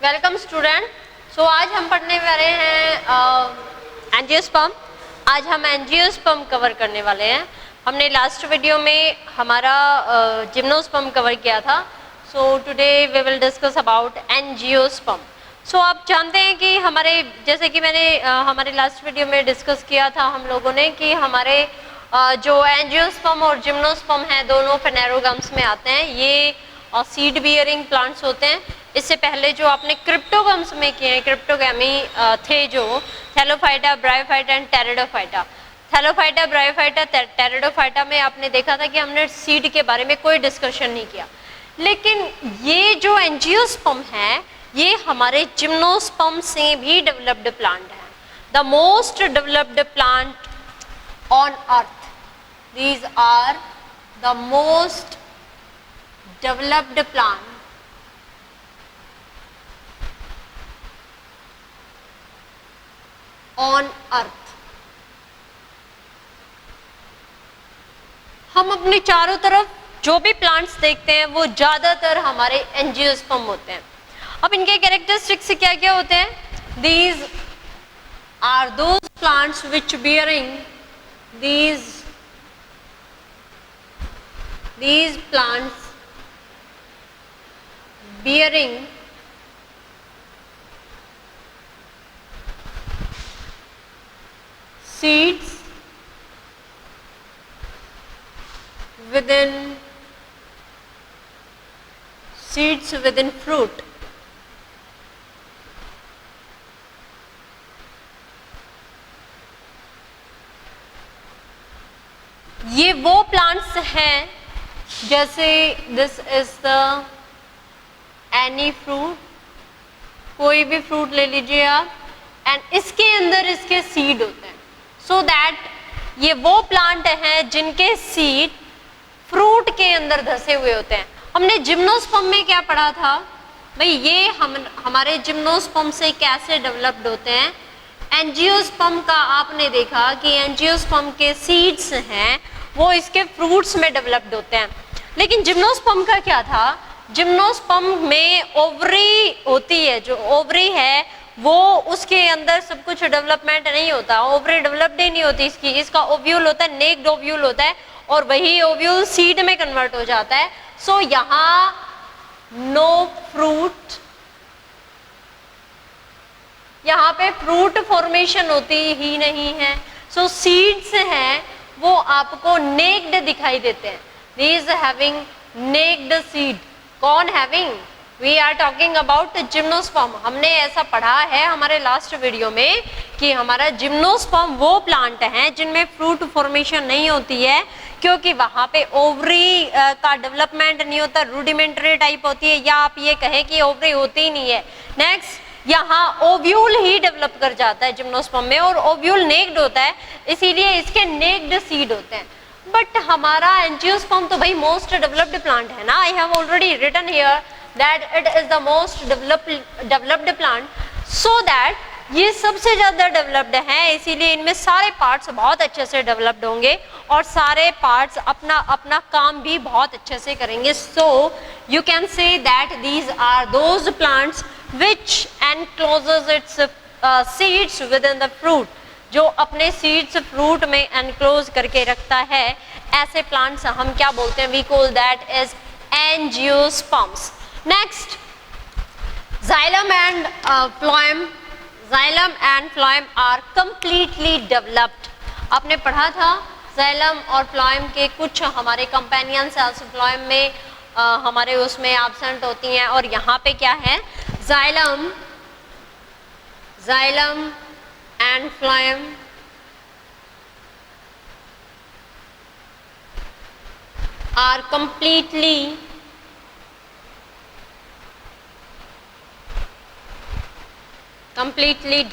Welcome student. सो आज हम पढ़ने वाले हैं एंजियोस्पर्म। आज हम एंजियोस्पर्म कवर करने वाले हैं। हमने लास्ट वीडियो में हमारा जिम्नोस्पर्म कवर किया था। So today we will discuss about angiosperm. So आप जानते हैं कि हमारे जैसे कि मैंने हमारे लास्ट वीडियो में डिस्कस किया था हम लोगों ने कि हमारे जो एंजियोस्पर्म और जिम्नोस्पर्म हैं दोनों फेनेरोगम्स में आते हैं। ये सीड बियरिंग प्लांट्स होते हैं। इससे पहले जो आपने क्रिप्टोगम्स में किए हैं, क्रिप्टोगैमी थे जो Thallophyta, bryophyta and pteridophyta. Thallophyta, bryophyta, pteridophyta में आपने देखा था कि हमने सीड के बारे में कोई डिस्कशन नहीं किया। लेकिन ये जो एंजियोस्पर्म है ये हमारे जिम्नोस्पर्म से भी डेवलप्ड प्लांट है। The most developed plant on earth. These are the most developed plant on earth. हम अपने चारों तरफ जो भी प्लांट्स देखते हैं वो ज्यादातर हमारे एंजियोस्पर्म होते हैं। अब इनके कैरेक्टरिस्टिक्स क्या क्या होते हैं? These are those plants which bearing these plants bearing seeds within fruit. ये वो प्लांट्स हैं जैसे this is the any fruit, कोई भी फ्रूट ले लीजिए आप, एंड इसके अंदर इसके सीड होते हैं। सो दैट ये वो प्लांट हैं जिनके सीड फ्रूट के अंदर धसे हुए होते हैं। हमने जिम्नोस्पर्म में क्या पढ़ा था भाई? ये हमारे जिम्नोस्पर्म से कैसे डेवलप्ड होते हैं। एंजियोस्पर्म का आपने देखा कि एंजियोस्पर्म के सीड्स हैं वो इसके फ्रूट्स में डेवलप्ड होते हैं। लेकिन जिम्नोस्पर्म का क्या था? जिम्नोस्पर्म में ओवरी होती है, जो ओवरी है वो उसके अंदर सब कुछ डेवलपमेंट नहीं होता, ओवरी डेवलप्ड ही नहीं होती इसकी। इसका ओव्यूल होता है, नेक्ड ओव्यूल होता है और वही ओव्यूल सीड में कन्वर्ट हो जाता है। सो यहाँ नो फ्रूट, यहाँ पे फ्रूट फॉर्मेशन होती ही नहीं है। सो सीड्स हैं वो आपको नेक्ड दिखाई देते हैं। These having naked seed. कौन having? We are talking about gymnosperm. हमने ऐसा पढ़ा है हमारे लास्ट वीडियो में कि हमारा जिम्नोस्पर्म वो प्लांट है जिनमें फ्रूट फॉर्मेशन नहीं होती है, क्योंकि वहां पे ओवरी का डेवलपमेंट नहीं होता, रूडिमेंटरी टाइप होती है, या आप ये कहें कि ओवरी होती ही नहीं है। नेक्स्ट, यहाँ ओव्यूल ही डेवलप कर जाता है जिम्नोस्पर्म में और ओव्यूल नेक्ड होता है, इसीलिए इसके नेक्ड सीड होते हैं। बट हमारा एंजियोस्पर्म तो भाई मोस्ट डेवलप्ड प्लांट है ना। I have already written here that it is the most developed plant, so that ये सबसे ज्यादा डेवलप्ड है, इसीलिए इनमें सारे पार्ट्स बहुत अच्छे से डेवलप्ड होंगे और सारे पार्ट्स अपना अपना काम भी बहुत अच्छे से करेंगे। So you can say that these are those plants which encloses its seeds within the fruit, जो अपने सीड्स फ्रूट में एनक्लोज करके रखता है। ऐसे प्लांट्स हम क्या बोलते हैं? We call that as angiosperms. Next, xylem and phloem. Xylem and phloem are completely developed. आपने पढ़ा था जाइलम और फ्लोएम के कुछ हमारे कंपेनियन सेल्स फ्लोएम में हमारे उसमें एब्सेंट होती हैं, और यहाँ पे क्या है? Xylem and phloem are completely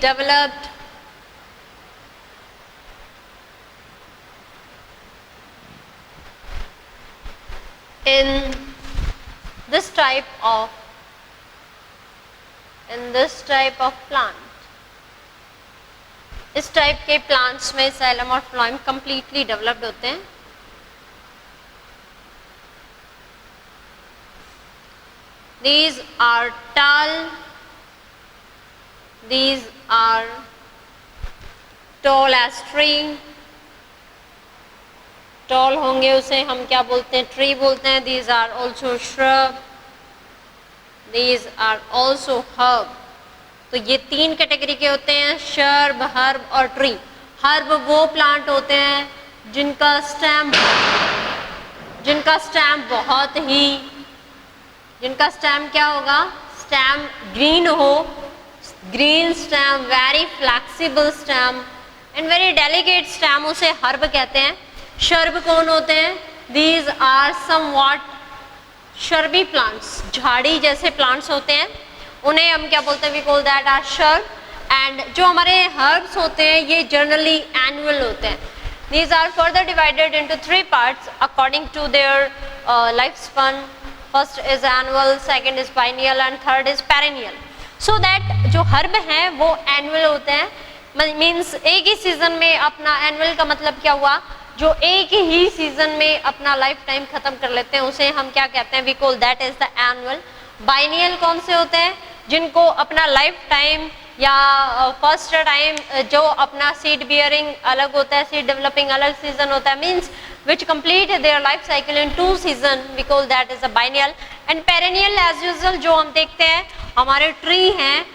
developed in this type of plant. इस टाइप के प्लांट्स में जाइलम और फ्लोएम कंप्लीटली डेवलप्ड होते हैं। These are tall these are tall as tree, tall होंगे उसे हम क्या बोलते हैं, ट्री बोलते हैं. These are also shrub, these are also herb. तो ये तीन कैटेगरी के होते हैं, शर्ब, हर्ब और ट्री. हर्ब वो प्लांट होते हैं जिनका स्टेम क्या होगा, स्टेम ग्रीन हो, green stem, very flexible stem and very delicate stem, उसे हर्ब कहते हैं. शर्ब कौन होते हैं, दीज आर समवॉट शर्बी प्लांट्स, झाड़ी जैसे प्लांट्स होते हैं, उन्हें हम क्या बोलते हैं, we call that are shrub. And जो हमारे हर्ब्स होते हैं ये जनरली एनुअल होते हैं. These are further divided into three parts according to their lifespan. First is annual, second is biennial and third is perennial. So that जो herb हैं वो एनुअल होते हैं, मीन्स एक ही सीजन में अपना, एनुअल का मतलब क्या हुआ, जो एक ही सीजन में अपना लाइफ टाइम खत्म कर लेते हैं उसे हम क्या कहते हैं, we call that is the annual. Biennial कौन से होते हैं, जिनको अपना लाइफ टाइम या फर्स्ट टाइम जो अपना सीड बियरिंग अलग होता है, सीड डेवलपिंग अलग सीजन होता है, means which complete their life cycle in 2 season, we call that is a biennial. And perennial as usual जो हम देखते हैं हमारे ट्री हैं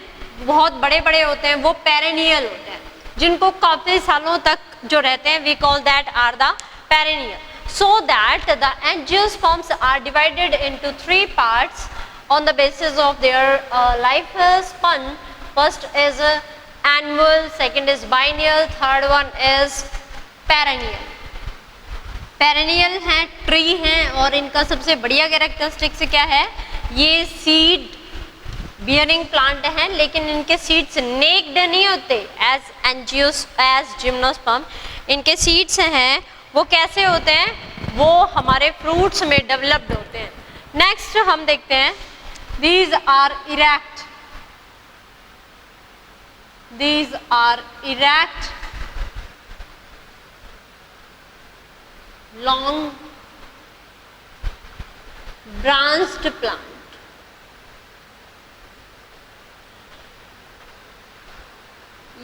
बहुत बड़े बड़े होते हैं, वो पेरेनियल होते हैं, जिनको काफी सालों तक जो रहते हैं, we call that are the perennial. So that the angiosperms are divided into 3 parts on the basis of their life span. First is annual, second is biennial, third one is perennial. Perennial हैं, tree हैं, और इनका सबसे बढ़िया characteristics क्या है, ये seed bearing plant हैं, लेकिन इनके सीड्स नेक्ड नहीं होते एज जिम्नोस्पर्म. इनके सीड्स हैं वो कैसे होते हैं, वो हमारे फ्रूट्स में डेवलप्ड होते हैं. नेक्स्ट हम देखते हैं, these are erect, these are erect, long branched plant.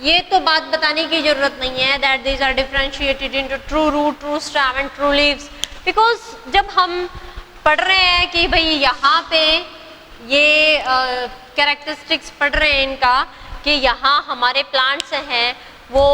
ये तो बात बताने की जरूरत नहीं है that these are differentiated into true root, true stem and true leaves, because जब हम पढ़ रहे हैं कि भाई यहाँ पे ये कैरेक्टरिस्टिक्स पढ़ रहे हैं इनका कि यहाँ हमारे प्लांट्स हैं वो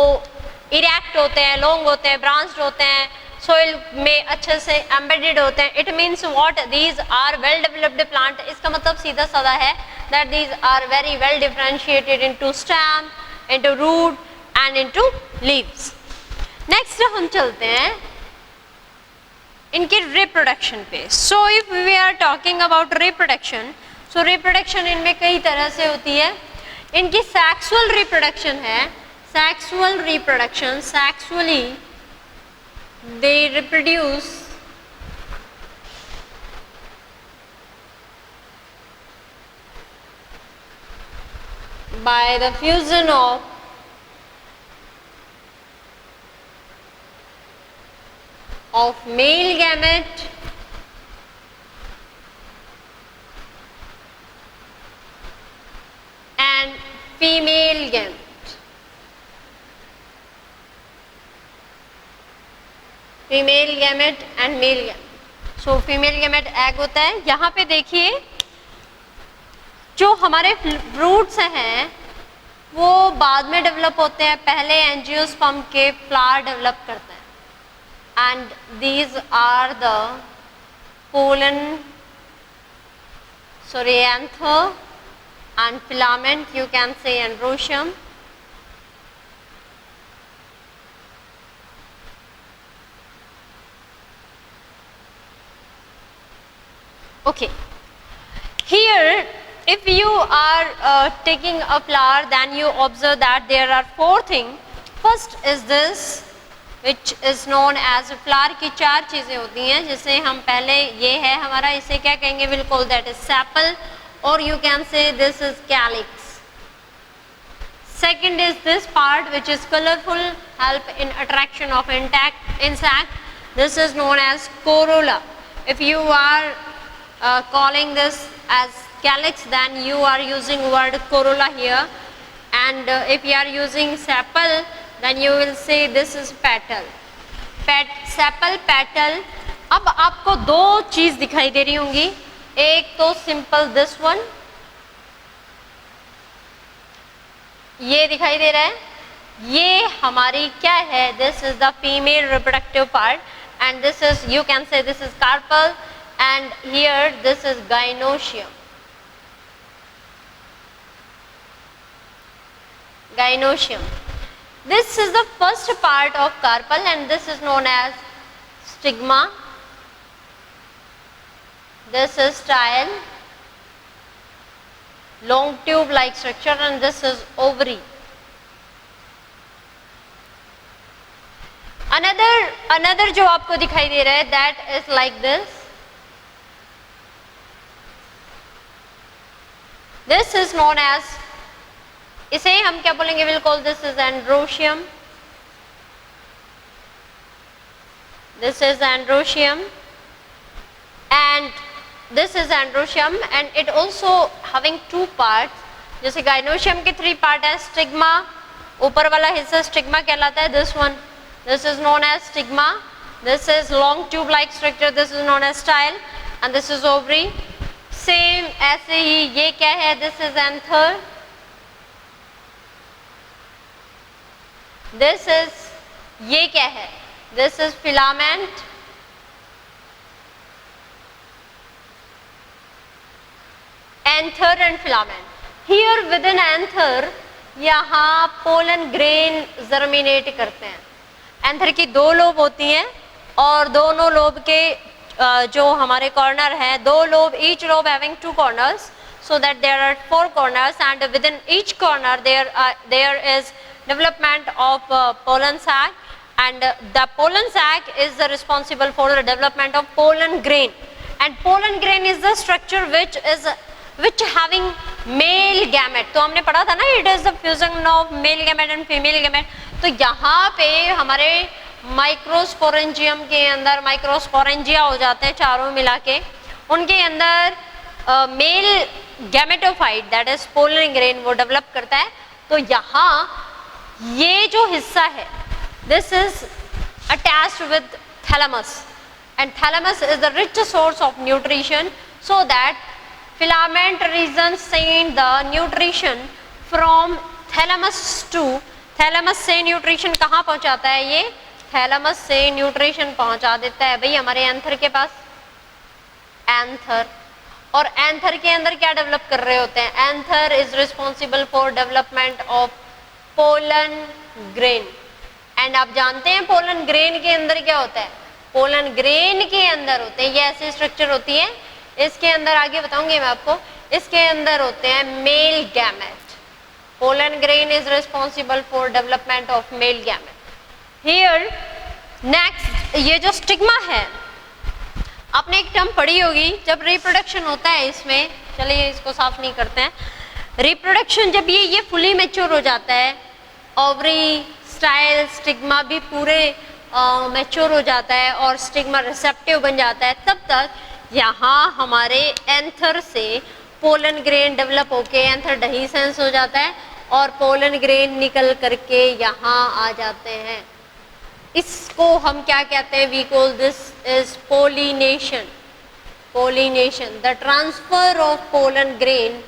इरेक्ट होते हैं, लॉन्ग होते हैं, ब्रांच्ड होते हैं, सोइल में अच्छे से एम्बेडेड होते हैं, it means what, these are well developed plant. इसका मतलब सीधा साधा है that these are very well differentiated into stem, into root and into leaves. Next हम चलते हैं इनके रिप्रोडक्शन पे. So if we are talking about reproduction, so reproduction इनमें कई तरह से होती है. इनकी सेक्सुअल रिप्रोडक्शन है, sexual reproduction, sexually they reproduce by the fusion of male gamete and female gamete. Female gamete and male gamete. So female gamete egg होता है. यहाँ पे देखिए जो हमारे फ्रूट्स हैं वो बाद में डेवलप होते हैं, पहले एंजियोस्पर्म के फ्लावर डेवलप करते हैं. And these are the pollen, anther and filament, you can say androecium. Okay, here if you are taking a flower, then you observe that there are 4 things. First is this which is known as flower की 4 चीजें होती हैं, जिसे हम पहले, ये है हमारा, इसे क्या कहेंगे, we'll call that is sepal, or you can say this is calyx. Second is this part which is colorful, help in attraction of insect. This is known as corolla. If you are calling this as calyx, then you are using word corolla here. and if you are using sepal, then you will say this is petal. Sepal petal. अब आपको दो चीज दिखाई दे रही होंगी, एक तो simple this one, ये दिखाई दे रहा है, ये हमारी क्या है, this is the female reproductive part and this is, you can से this is carpal and here this is gynoecium. Gynoecium. This is the first part of carpel and this is known as stigma. This is style, long tube like structure and this is ovary. Another जो आपको दिखाई दे रहा है, that is like this. This is known as, इसे हम क्या बोलेंगे, will call this is androecium. This is androecium and this is androecium and it also having two parts. जैसे गाइनोशियम के 3 पार्ट है, स्टिग्मा, ऊपर वाला हिस्सा स्टिग्मा कहलाता है, this one, this is known as stigma. This is long tube like structure, this is known as style and this is ovary. Same ऐसे ही ये क्या है, this is anther. This is, ये क्या है, this is filament. Anther and filament. Here within anther यहाँ pollen grain germinate करते हैं. एंथर की 2 लोब होती हैं और दोनों लोब के जो हमारे कॉर्नर हैं, 2 lobe, each lobe having 2 corners, so that there are 4 corners and within each corner there is development of pollen sac and the pollen sac is responsible for the development of pollen grain and pollen grain is the structure which having male gamete. तो हमने पढ़ा था ना, it is the fusion of male gamete and female gamete. तो यहाँ पे हमारे microsporangium के अंदर माइक्रोस्पोरेंजिया हो जाते हैं चारों मिला के, उनके अंदर male gametophyte that is pollen grain वो डेवलप करता है. तो यहाँ ये जो हिस्सा है, this is attached with thalamus and thalamus is the rich source of nutrition, so that filament region send the nutrition from thalamus to, थैलेमस से न्यूट्रिशन कहाँ पहुँचाता है, ये थैलेमस से न्यूट्रिशन पहुँचा देता है भाई हमारे एंथर के पास. एंथर, और एंथर के अंदर क्या डेवलप कर रहे होते हैं, anther is responsible for development of pollen grain. And आप जानते हैं पोलन ग्रेन के अंदर क्या होता है, पोलन ग्रेन के अंदर होते हैं, ये ऐसी स्ट्रक्चर होती है, इसके अंदर आगे बताऊंगी मैं आपको, इसके अंदर होते हैं male gamete. Pollen grain is responsible for development of male gamete. Here next, ये जो स्टिग्मा है, आपने एक टर्म पढ़ी होगी, जब रिप्रोडक्शन होता है इसमें, चलिए इसको साफ नहीं करते हैं, रिप्रोडक्शन जब ये फुली मैच्योर हो जाता है, ओवरी, स्टाइल, स्टिग्मा भी पूरे मैच्योर हो जाता है और स्टिग्मा रिसेप्टिव बन जाता है, तब तक यहाँ हमारे एंथर से पोलन ग्रेन डेवलप होके एंथर डहीसेंस हो जाता है और पोलन ग्रेन निकल करके यहाँ आ जाते हैं. इसको हम क्या कहते हैं, we call this is pollination. Pollination, the transfer of pollen grain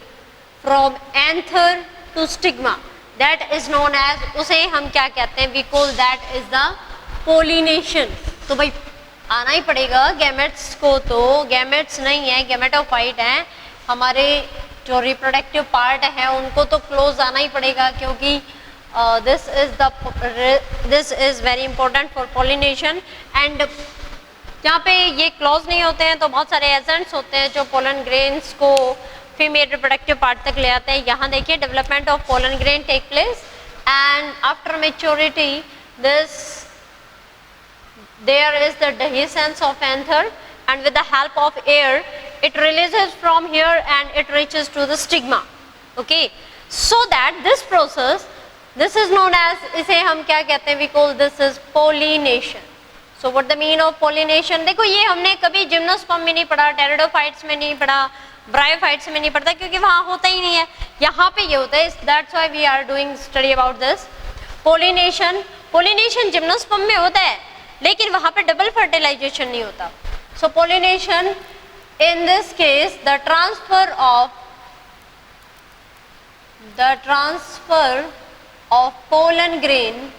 from anther to stigma, that is known as, उसे हम क्या कहते हैं, we call that is the pollination. तो भाई आना ही पड़ेगा गैमेट्स को, तो गैमेट्स नहीं है, गैमेटोफाइट है, हमारे जो रिप्रोडक्टिव पार्ट है उनको तो क्लोज आना ही पड़ेगा, क्योंकि this is very important for pollination. and जहाँ पे ये क्लोज नहीं होते हैं तो बहुत सारे एजेंट्स होते हैं जो पोलन ग्रेन्स को फीमेल रिप्रोडक्टिव पार्ट तक ले आते हैं. यहाँ देखिए, development of pollen grain take place and after maturity there is the dehiscence of anther and with the help of air it releases from here and it reaches to the stigma. Okay, so that this process, this is known as, इसे हम क्या कहते हैं, we call this is pollination. So what the mean of pollination, देखो ये हमने कभी gymnosperm में नहीं पढ़ा, टेरिडोफाइट्स में नहीं पढ़ा, ब्रायोफाइट्स में नहीं पढ़ता, क्योंकि वहां होता ही नहीं है, यहाँ पे ये होता है. That's why we are doing study about this. Pollination, pollination gymnosperm में होता है, लेकिन वहां पे डबल फर्टिलाइजेशन नहीं होता. सो pollination in this case the transfer of pollen grain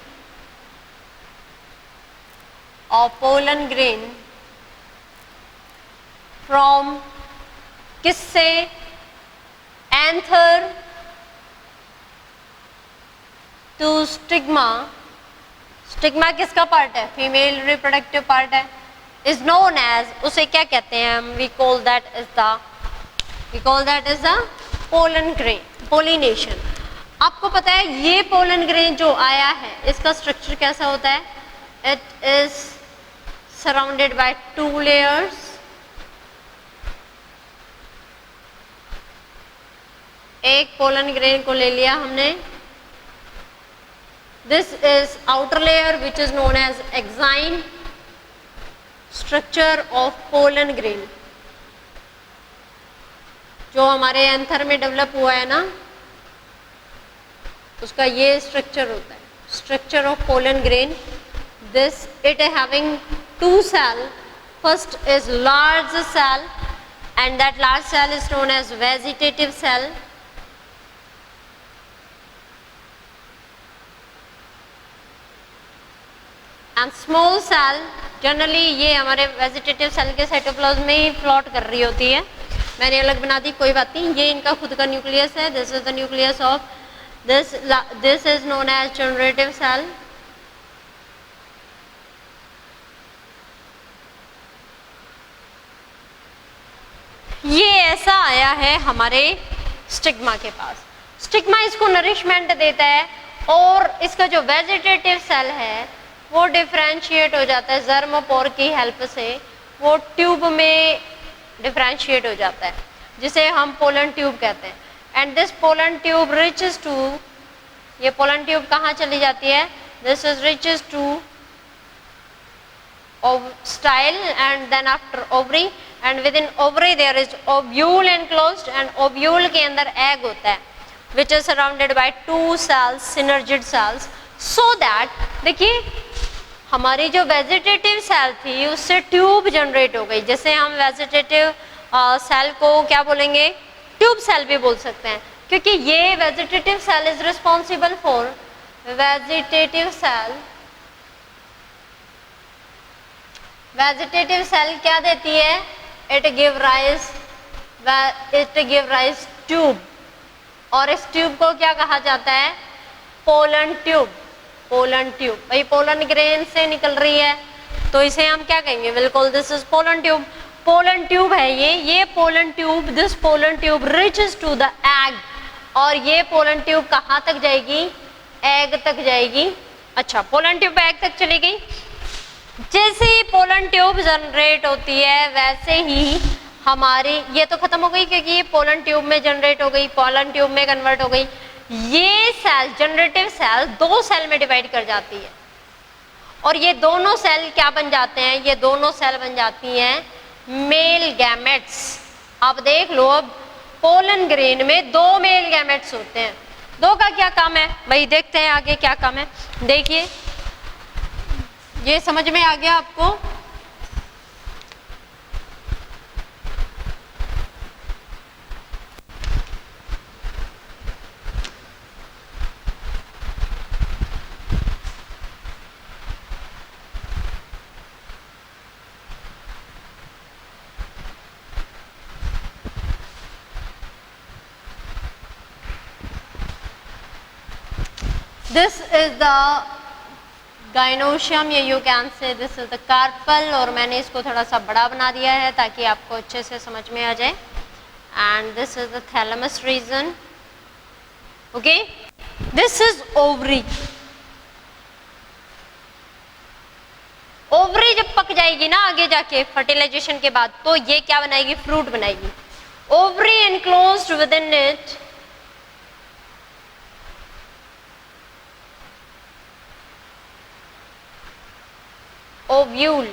from किससे, anther to stigma. स्टिग्मा किसका पार्ट है, फीमेल रिप्रोडक्टिव पार्ट है, is known as, उसे क्या कहते हैं हम, we call that is the pollen grain, pollination. आपको पता है ये pollen grain जो आया है इसका स्ट्रक्चर कैसा होता है, it is surrounded by 2 layers. एक pollen grain को ले लिया हमने, this is outer layer which is known as exine. Structure of pollen grain जो हमारे एंथर में डेवलप हुआ है ना, उसका ये स्ट्रक्चर होता है, structure of pollen grain. This it having 2 cell, first is large cell and that large cell is known as vegetative cell. And small cell, generally ये हमारे वेजिटेटिव सेल के साइटोप्लाज्म में ही फ्लोट कर रही होती है, मैंने अलग बना दी, कोई बात नहीं, ये इनका खुद का न्यूक्लियस है. This is the nucleus of this is known as generative cell. ये ऐसा आया है हमारे स्टिग्मा के पास. स्टिग्मा इसको नरिशमेंट देता है और इसका जो वेजिटेटिव सेल है वो डिफरेंशिएट हो जाता है जर्मोपोर की हेल्प से, वो ट्यूब में डिफरेंशिएट हो जाता है जिसे हम पोलन ट्यूब कहते हैं. And this pollen tube reaches to, ये पोलन ट्यूब कहाँ चली जाती है, this is reaches to style and then after ovary, and within ovary there is ovule enclosed, and ovule के अंदर एग होता है which is surrounded by 2 cells, synergid cells. So that, देखिए हमारी जो वेजिटेटिव सेल थी उससे tube generate हो गई, जैसे हम वेजिटेटिव सेल को क्या बोलेंगे, ट्यूब सेल भी बोल सकते हैं, क्योंकि ये vegetative cell is responsible for vegetative cell क्या देती है, इट गिव राइज ट्यूब, और इस ट्यूब को क्या कहा जाता है, पोलन ट्यूब. पोलन ट्यूब भाई पोलन ग्रेन से निकल रही है तो इसे हम क्या कहेंगे, बिल्कुल this is pollen tube. Pollen tube है ये pollen tube, this pollen tube reaches to the egg, और ये पोलन ट्यूब कहाँ तक जाएगी, एग तक जाएगी. अच्छा, पोलन ट्यूब एग तक चली गई. जैसे ही पोलन ट्यूब जनरेट होती है वैसे ही हमारी, ये तो खत्म हो गई क्योंकि ये पोलन ट्यूब में जनरेट हो गई, पोलन ट्यूब में कन्वर्ट हो गई. ये सेल, जनरेटिव सेल 2 सेल में डिवाइड कर जाती है, और ये दोनों सेल क्या बन जाते हैं, ये दोनों सेल बन जाती हैं मेल गैमेट्स. आप देख लो, अब पोलन ग्रेन में 2 मेल गैमेट्स होते हैं. 2 का क्या काम है भाई, देखते हैं आगे क्या काम है. देखिए ये समझ में आ गया आपको, this is the gynoecium, you can say this is the carpel, और मैंने इसको थोड़ा सा बड़ा बना दिया है ताकि आपको अच्छे से समझ में आ जाए. and this is the thalamus region. Okay, this is ovary. Ovary जब पक जाएगी ना आगे जाके फर्टिलाइजेशन के बाद, तो ये क्या बनाएगी, फ्रूट बनाएगी. Ovary enclosed within it ovule,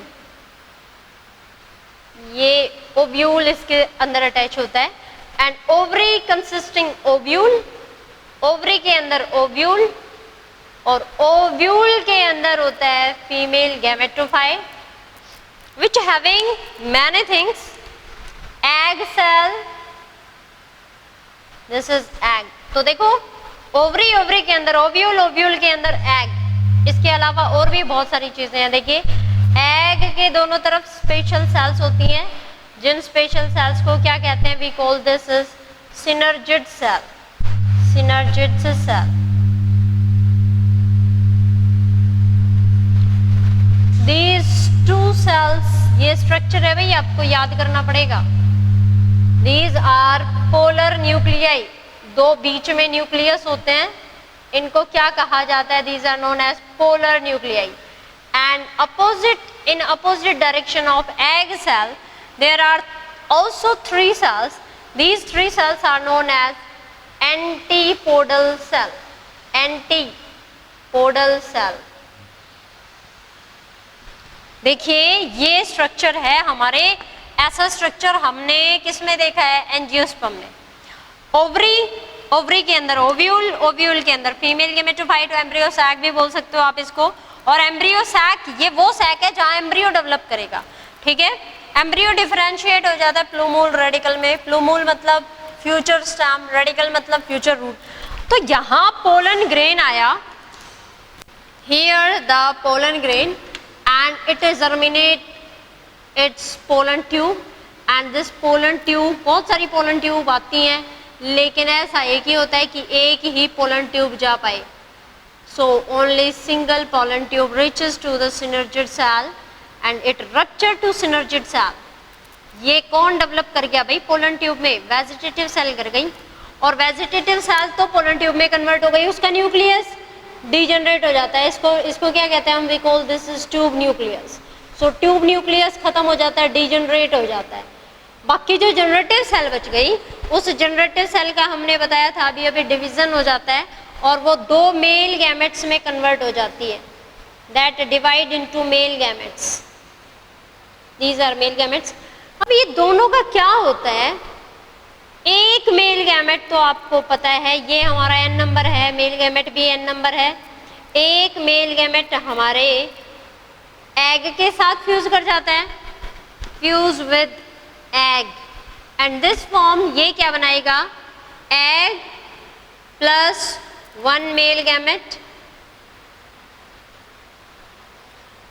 ये ओव्यूल इसके अंदर अटैच होता है। And ovary consisting ovule, ovary के अंदर ओव्यूल, और ओव्यूल के अंदर होता है female gametophyte which having many things, egg cell, this is egg. तो देखो ओवरी, ओवरी के अंदर ओव्यूल, ओव्यूल के अंदर एग, इसके अलावा और भी बहुत सारी चीजें हैं। देखिए एग के दोनों तरफ स्पेशल सेल्स होती हैं, जिन स्पेशल सेल्स को क्या कहते हैं, we call this is synergid cell, synergid cell. These two cells, ये स्ट्रक्चर है भाई, आपको याद करना पड़ेगा। दीज आर पोलर न्यूक्लियाई, दो बीच में न्यूक्लियस होते हैं, इनको क्या कहा जाता है, these are known as polar nuclei. And opposite, in opposite direction of egg cell there are also three cells. These three cells are known as antipodal cell, antipodal cell। देखिए ये स्ट्रक्चर है हमारे, ऐसा स्ट्रक्चर हमने किसमें देखा है, angiosperm में। ओवरी, ओवरी के अंदर ओव्यूल, ओव्यूल के अंदर फीमेल गैमेटोफाइट, एम्ब्रियो सैक भी बोल सकते हो आप इसको। और एम्ब्रियो सैक ये वो सैक है जहां एम्ब्रियो डेवलप करेगा, ठीक है। एम्ब्रियो डिफरेंशिएट हो जाता है प्लूमूल रेडिकल में, प्लूमूल मतलब फ्यूचर स्टेम, रेडिकल मतलब फ्यूचर रूट। तो यहाँ पोलन ग्रेन आया, here the pollen grain and it is germinate it's pollen tube. And this pollen tube, बहुत सारी पोलन ट्यूब आती हैं, लेकिन ऐसा एक ही होता है कि एक ही पोलन ट्यूब जा पाए। So only single pollen tube reaches to the synergid cell and it rupture to synergid cell. ये कौन डेवलप कर गया भाई पोलन ट्यूब में, वेजिटेटिव सेल कर गई, और वेजिटेटिव सेल तो पोलन ट्यूब में कन्वर्ट हो गई, उसका न्यूक्लियस डीजनरेट हो जाता है। इसको क्या कहते हैं हम, we call this is tube nucleus. So tube nucleus खत्म हो जाता है, डीजनरेट हो जाता है। बाकी जो जनरेटिव सेल बच गई, उस जनरेटिव सेल का हमने बताया था अभी अभी डिवीजन हो जाता है, और वो दो मेल गैमेट्स में कन्वर्ट हो जाती है, that divide into male gametes. These are male gametes। अब ये दोनों का क्या होता है, एक मेल गैमेट तो आपको पता है, ये हमारा n नंबर है, मेल गैमेट भी n नंबर है। एक मेल गैमेट हमारे एग के साथ फ्यूज कर जाता है, fuse with egg, and this form ये क्या बनाएगा, egg plus one male gamete,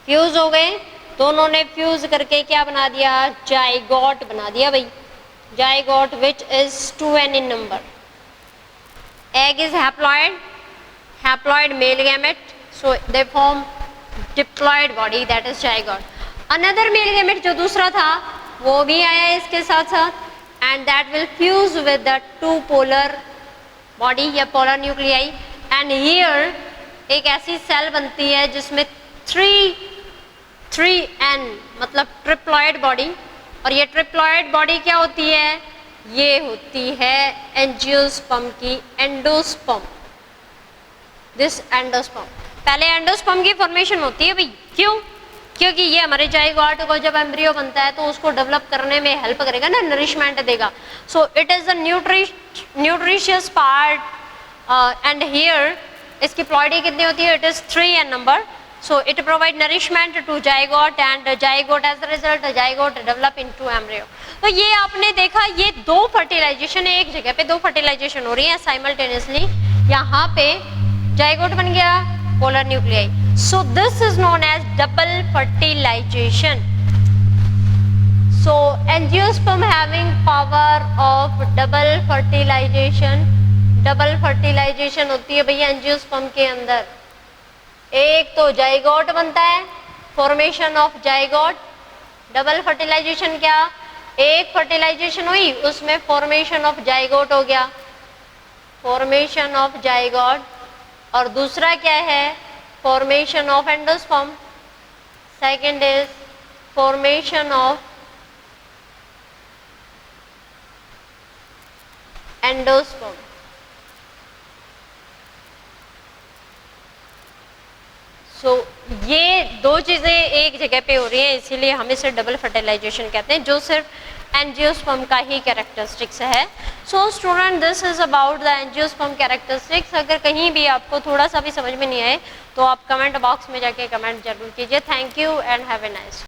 fuse हो गए, दोनों ने फ्यूज करके क्या बना दिया, जाइगोट बना दिया भाई, zygote which is 2n in number. Egg is haploid, haploid male gamete, so they form diploid body, that is zygote. Another male gamete जो दूसरा था वो भी आया है इसके साथ साथ, and that will fuse with the two polar body या पोलर न्यूक्लियाई। एंड हियर एक ऐसी सेल बनती है जिसमें 3n मतलब ट्रिप्लॉइड बॉडी, और ये ट्रिप्लॉइड बॉडी क्या होती है, ये होती है एंजियोस्पर्म की एंडोस्पर्म, दिस एंडोस्पर्म। पहले एंडोस्पर्म की फॉर्मेशन होती है भाई, क्यों, क्योंकि ये हमारे जाइगोट को जब एम्ब्रियो बनता है तो उसको डेवलप करने में हेल्प करेगा ना, नरिशमेंट देगा। So it is the nutritious part and here इसकी प्लॉइडी कितनी होती है, it is 3n number. So it provide nourishment to zygote and zygote as a result zygote develop into embryo। तो ये आपने देखा, ये दो फर्टिलाइजेशन है, एक जगह पे दो फर्टिलाइजेशन हो रही है साइमल्टेनियसली। यहाँ पे जाइगोट बन गया, polar nuclei, so this is known as double fertilization. So angiosperm having power of double fertilization, double fertilization होती है भैया एंजियोस्पर्म के अंदर। एक तो जाइगोट बनता है, formation of zygote, double fertilization क्या, एक फर्टिलाइजेशन हुई उसमें फॉर्मेशन ऑफ जाइगोट हो गया, फॉर्मेशन ऑफ जाइगोट, और दूसरा क्या है, formation of endosperm, second is formation of endosperm. So ये दो चीज़ें एक जगह पे हो रही हैं, इसीलिए हम इसे डबल फर्टिलाइजेशन कहते हैं, जो सिर्फ एंजियोस्पर्म का ही कैरेक्टरिस्टिक्स है। So student, this is about the angiosperm characteristics. अगर कहीं भी आपको थोड़ा सा भी समझ में नहीं आए तो आप कमेंट बॉक्स में जाके कमेंट जरूर कीजिए। Thank you and have a nice.